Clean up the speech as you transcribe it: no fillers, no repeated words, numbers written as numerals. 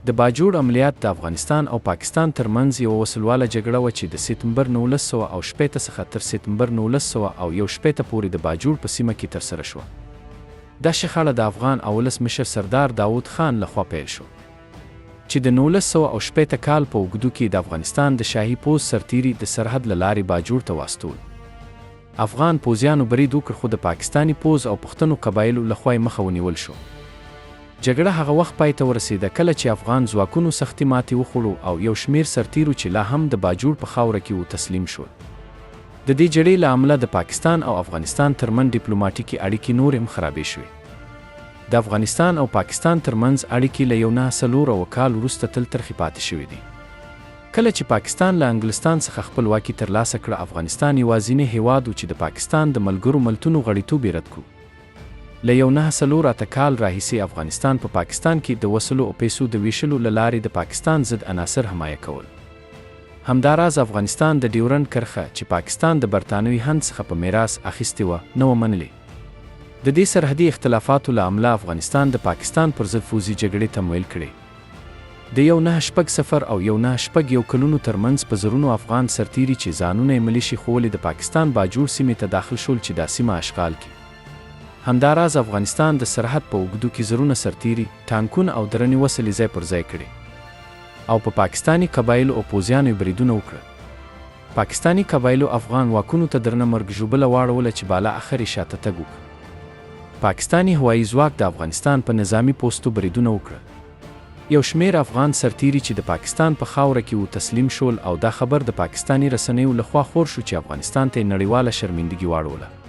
د باجوړ عملیات د افغانستان او پاکستان ترمنځ یوه وسلواله جګړه وه چې د سپتمبر 1960 څخه تر سپتمبر 1961 پورې د باجوړ په سیمه کې ترسره شوه. دا شخړه د افغان او ولس مشر سردار داوود خان لخوا پیل شو چې د 1960 کال په اوږدو کې د افغانستان د شاهي پوځ سرتیري د سرحد له لارې باجوړ ته واستول. افغان پوځیانو برید وکړ خو د پاکستاني پوځ او پښتنو قبایلو لخوا یې مخه ونیول شو. جګړه هغه وخت پای ته ورسېده کله چې افغان ځواکونو سختې ماتې وخوړو او یو شمېر سرتیرو چې لا هم د باجوړ په خاوره کې وو تسلیم شول. د دې جګړې له امله د پاکستان او افغانستان ترمنځ ډیپلوماټیکي اړیکې نورې هم خرابې شوې. د افغانستان او پاکستان ترمنځ اړیکې له 1940 کال وروسته تل ترخې پاتې شوې دي. کله چې پاکستان له انګلستان څخه خپلواکي ترلاسه کړه، افغانستان یوازینی هیواد و چې د پاکستان د ملګرو ملتونو غړیتوب یې رد کړو. له 1940 کال راهیسې افغانستان په پاکستان کې د وسلو او پیسو د ویشلو له لارې د پاکستان ضد عناصر حمایه کول. همداراز افغانستان د ډیورنډ کرښه چې پاکستان د برطانوي هند څخه په میراث اخیستې وه نه وه منلې. د دې سرحدي اختلافاتو له امله افغانستان د پاکستان پر ضد پوځي جګړې تمویل کړې. د 1960 او 1961 کلونو ترمنځ په زرونو افغان سرتیري چې ځانونه یې ملیشي ښوولې د پاکستان باجوړ سیمې ته داخل شول چې دا سیمه اشغال کړي. همداراز افغانستان د سرحد په اوږدو کې زرونه سرتیري، ټانکونه او درنې وسلې ځای پر ځای کړي او په پاکستاني قبایلو او پوځیانو بریدونه وکړل. پاکستاني قبایلو افغان واکونو ته درنه مرګ ژوبله واړوله چې بالا اخر یې شاته تګ وکړ. پاکستاني هوایي ځواک د افغانستان په نظامي پوستو بریدونه وکړل. یو شمېر افغان سرتیري چې د پاکستان په خاوره کې وو تسلیم شول او دا خبر د پاکستاني رسنیو لخوا خور شو چې افغانستان ته یې نړیواله شرمندګي واړوله.